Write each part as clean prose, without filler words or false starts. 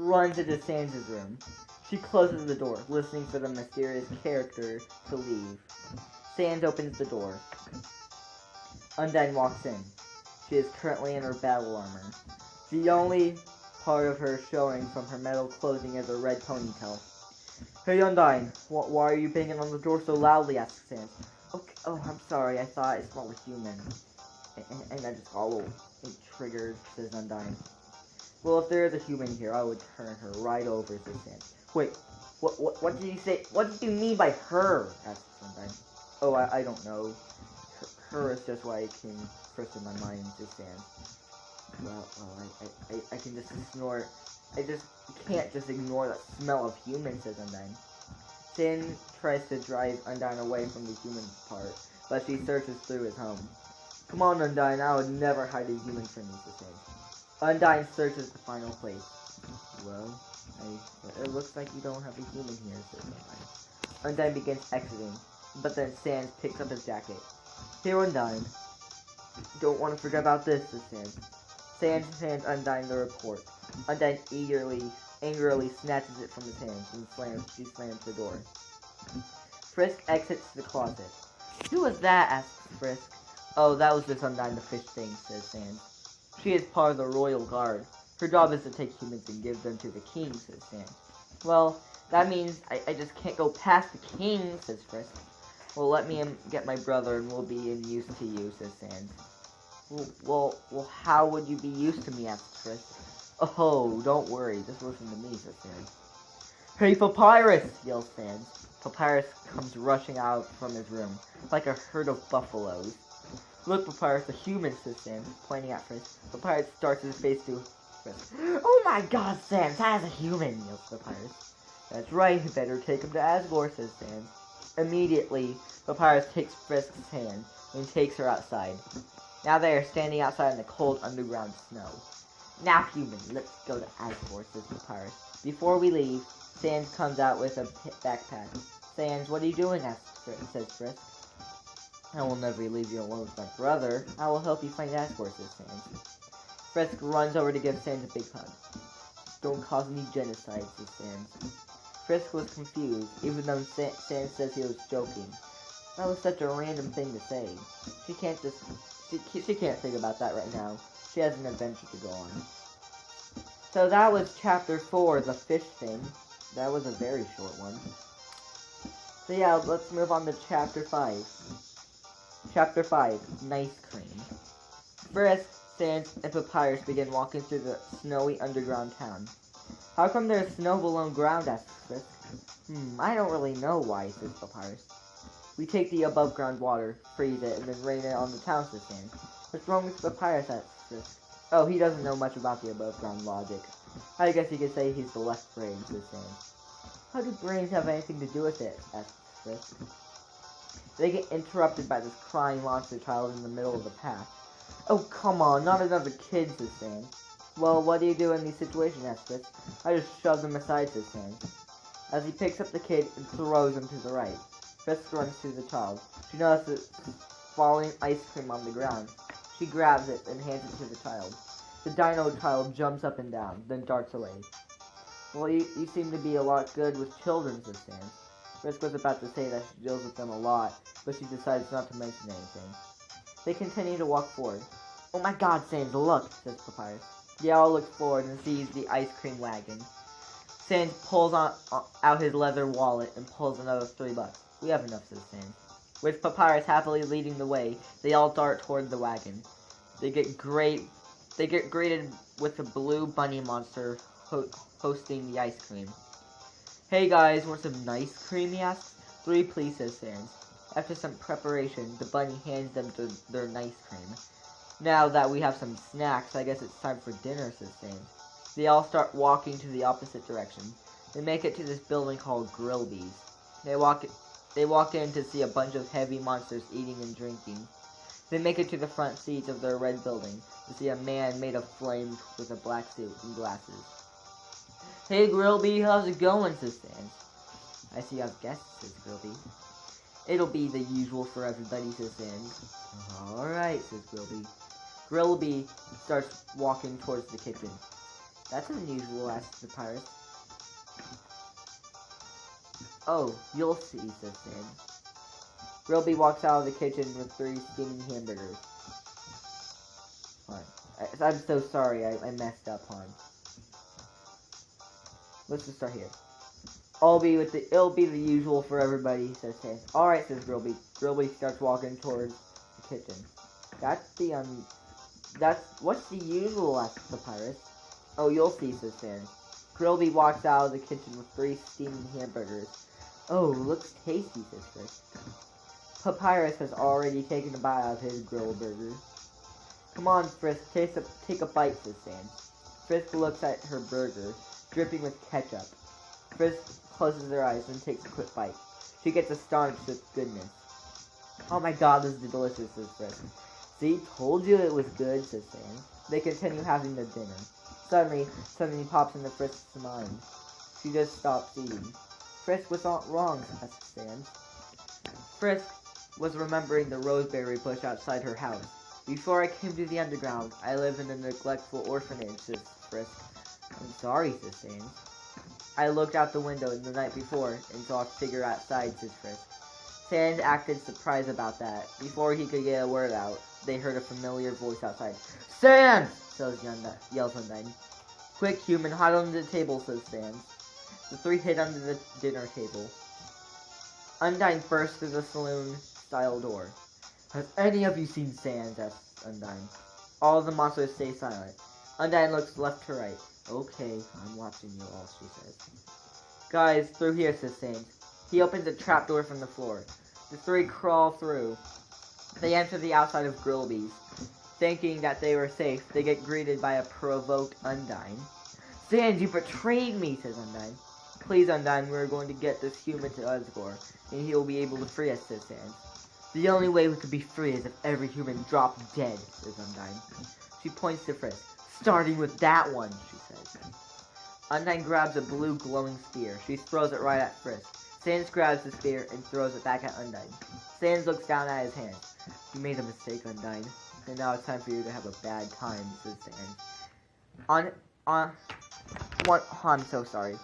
runs into Sans' room. She closes the door, listening for the mysterious character to leave. Sans opens the door. Undyne walks in. She is currently in her battle armor. The only part of her showing from her metal clothing is her red ponytail. "Hey, Undyne, why are you banging on the door so loudly?" asks Sans. "Okay, oh, I'm sorry, I thought it smelled like human. And I just got a little triggered," says Undyne. "Well, if there is a human here, I would turn her right over," says Sans. "Wait, what did you say? What did you mean by her?" asks Undyne. "Oh, I don't know. Her is just why it came first in my mind," says Sans. Well, I can just ignore. I just can't just ignore the smell of human," says Undyne. Sans tries to drive Undyne away from the human part, but she searches through his home. "Come on, Undyne, I would never hide a human from you," says Sans. Undyne searches the final place. "Well, it looks like you don't have a human here," says Undyne. Undyne begins exiting, but then Sans picks up his jacket. "Here, Undyne. Don't want to forget about this," says Sans. Sans hands Undyne the report. Undyne angrily snatches it from his hands and she slams the door. Frisk exits the closet. "Who was that?" asks Frisk. "Oh, that was just Undyne the fish thing," says Sans. "She is part of the royal guard. Her job is to take humans and give them to the king," says Sans. "Well, that means I just can't go past the king," says Frisk. "Well, let me get my brother and we'll be in use to you," says Sans. Well, how would you be used to me?" asks Frisk. "Oh, don't worry, just listen to me," says Sans. "Hey, Papyrus!" yells Sans. Papyrus comes rushing out from his room, like a herd of buffaloes. "Look, Papyrus, a human," says Sans, pointing at Frisk. Papyrus starts his face to Frisk. "Oh my god, Sans, that's a human!" yells Papyrus. "That's right, you better take him to Asgore," says Sans. Immediately, Papyrus takes Frisk's hand and takes her outside. Now they are standing outside in the cold underground snow. "Now, human, let's go to Asgore," says Papyrus. Before we leave, Sans comes out with a backpack. "Sans, what are you doing?" says Frisk. "I will never leave you alone with my brother. I will help you find Asgore," says Sans. Frisk runs over to give Sans a big hug. "Don't cause any genocide," says Sans. Frisk was confused, even though Sans says he was joking. That was such a random thing to say. She can't think about that right now. She has an adventure to go on. So that was chapter 4, the fish thing. That was a very short one. So yeah, let's move on to chapter 5. Chapter 5, Nice Cream. Frisk, Sans, and Papyrus begin walking through the snowy underground town. "How come there's snow below ground?" asks Frisk. I don't really know why," says Papyrus. "We take the above ground water, freeze it, and then rain it on the town," says Sans. "What's wrong with Papyrus?" asks Frisk. "Oh, he doesn't know much about the above ground logic. I guess you could say he's the left brain," says Sans. "How do brains have anything to do with it?" asks Frisk. They get interrupted by this crying monster child in the middle of the path. "Oh, come on, not another kid," says Sans. "Well, what do you do in these situations?" asks Frisk. "I just shove them aside," says Sans. As he picks up the kid and throws him to the right, Frisk runs to the child. She notices falling ice cream on the ground. She grabs it and hands it to the child. The dino child jumps up and down, then darts away. "Well, you seem to be a lot good with children," says Sans. Frisk was about to say that she deals with them a lot, but she decides not to mention anything. They continue to walk forward. "Oh my god, Sans, look," says Papyrus. They all look forward and sees the ice cream wagon. Sans pulls out his leather wallet and pulls another $3. "We have enough," says Sans. With Papyrus happily leading the way, they all dart toward the wagon. They get greeted with a blue bunny monster hosting the ice cream. "Hey guys, want some nice cream?" he asks. "3, please," says Sans. After some preparation, the bunny hands them their nice cream. "Now that we have some snacks, I guess it's time for dinner," says Sans. They all start walking to the opposite direction. They make it to this building called Grillby's. They walk in to see a bunch of heavy monsters eating and drinking. They make it to the front seats of their red building to see a man made of flame with a black suit and glasses. "Hey Grillby, how's it going?" says Sans. "I see you have guests," says Grillby. "It'll be the usual for everybody," says Sans. "Alright," says Grillby. Grillby starts walking towards the kitchen. That's unusual, asks Papyrus. Oh, you'll see, says Sand. Grillby walks out of the kitchen with 3 steaming hamburgers. I'm so sorry, I messed up, hon. Let's just start here. It'll be the usual for everybody, says Sand. Alright, says Grillby. Grillby starts walking towards the kitchen. What's the usual, asks Papyrus. Oh, you'll see, says Sand. Grillby walks out of the kitchen with 3 steaming hamburgers. Oh, looks tasty, says Frisk. Papyrus has already taken a bite out of his grill burger. Come on, Frisk, take a bite, says Sand. Frisk looks at her burger, dripping with ketchup. Frisk closes her eyes and takes a quick bite. She gets astonished with goodness. Oh my god, this is delicious, says Frisk. See, told you it was good, says Sand. They continue having their dinner. Suddenly, something pops into Frisk's mind. She just stops eating. Frisk was not wrong, asks Sand. Frisk was remembering the roseberry bush outside her house. Before I came to the underground, I lived in a neglectful orphanage, says Frisk. I'm sorry, says Sand. I looked out the window the night before and saw a figure outside, says Frisk. Sand acted surprised about that. Before he could get a word out, they heard a familiar voice outside. Sand! Yells Undyne. Quick, human, hide under the table, says Sand. The 3 hid under the dinner table. Undyne burst through the saloon-style door. Has any of you seen Sand? asks Undyne. All of the monsters stay silent. Undyne looks left to right. Okay, I'm watching you all, she says. Guys, through here, says Sand. He opens a trapdoor from the floor. The 3 crawl through. They enter the outside of Grillby's. Thinking that they were safe, they get greeted by a provoked Undyne. Sand, you betrayed me, says Undyne. Please, Undyne, we're going to get this human to Asgore, and he will be able to free us, says Sand. The only way we could be free is if every human dropped dead, says Undyne. She points to Frisk. Starting with that one, she says. Undyne grabs a blue glowing spear. She throws it right at Frisk. Sans grabs the spear and throws it back at Undyne. Sans looks down at his hand. You made a mistake, Undyne. And now it's time for you to have a bad time, says Sans. I'm so sorry.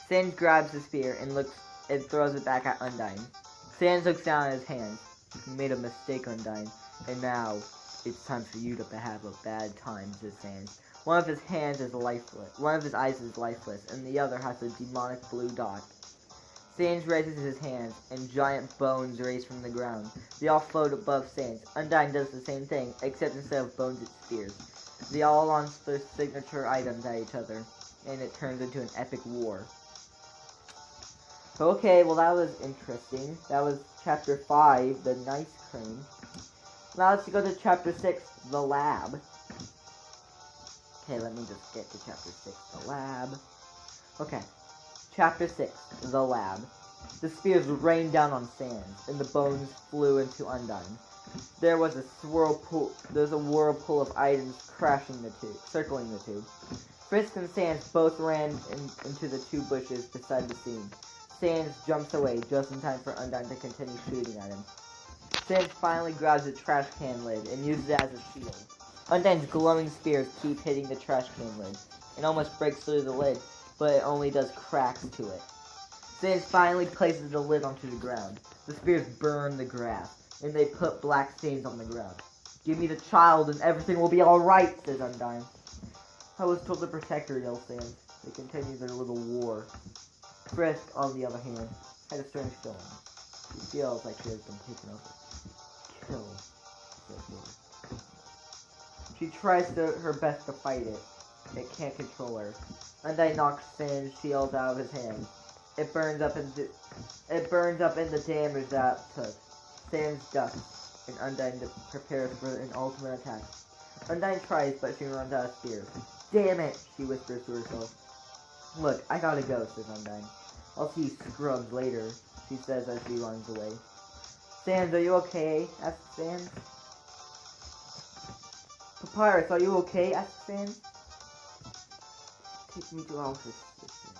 Sans grabs the spear and throws it back at Undyne. Sans looks down at his hand. You made a mistake, Undyne. And now, it's time for you to have a bad time, says Sans. One of his eyes is lifeless, and the other has a demonic blue dot. Sans raises his hands, and giant bones raise from the ground. They all float above Sans. Undyne does the same thing, except instead of bones, it's spears. They all launch their signature items at each other, and it turns into an epic war. Okay, well that was interesting. That was Chapter 5, The Nice Crane. Now let's go to Chapter 6, The Lab. Okay, let me just get to Chapter 6, The Lab. Okay, Chapter 6, The Lab. The spears rained down on Sans, and the bones flew into Undyne. There was a whirlpool of items circling the tube. Frisk and Sans both ran into the 2 bushes beside the scene. Sans jumps away just in time for Undyne to continue shooting at him. Sans finally grabs a trash can lid and uses it as a shield. Undyne's glowing spears keep hitting the trash can lid. It almost breaks through the lid, but it only does cracks to it. Sans finally places the lid onto the ground. The spears burn the grass, and they put black stains on the ground. Give me the child and everything will be alright, says Undyne. I was told to protect her, yells Sans. They continue their little war. Frisk, on the other hand, had a strange feeling. She feels like she has been taken over. Kill, says Lord. She tries her best to fight it. It can't control her. Undyne knocks Sans' shield out of his hand. It burns up in the damage that took. Sans ducks, and Undyne prepares for an ultimate attack. Undyne tries, but she runs out of spears. Damn it, she whispers to herself. Look, I gotta go, says Undyne. I'll see you scrubs later, she says as she runs away. Sans, are you okay? asks Sans. Papyrus, are you okay? asks Sans. Take me to office, says Sans.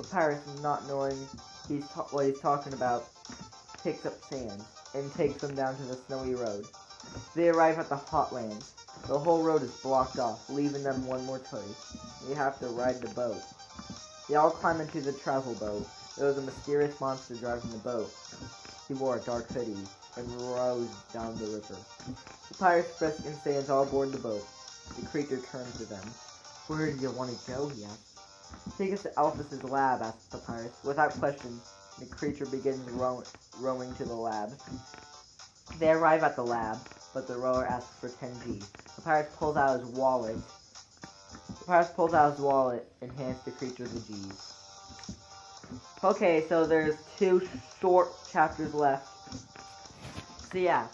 Papyrus, not knowing what he's talking about, picks up Sans. and takes them down to the snowy road. They arrive at the hotlands. The whole road is blocked off, leaving them one more choice. They have to ride the boat. They all climb into the travel boat. There was a mysterious monster driving the boat. He wore a dark hoodie and rows down the river. The pirates, Frisk, and Sans all board the boat. The creature turns to them. "Where do you want to go?" he asks. "Take us to Alphys's lab," asks the pirates. Without question, the creature begins rowing to the lab. They arrive at the lab, but the rower asks for 10 G. The pirate pulls out his wallet. And hands the creature the G's. Okay, so there's 2 short chapters left. So yeah,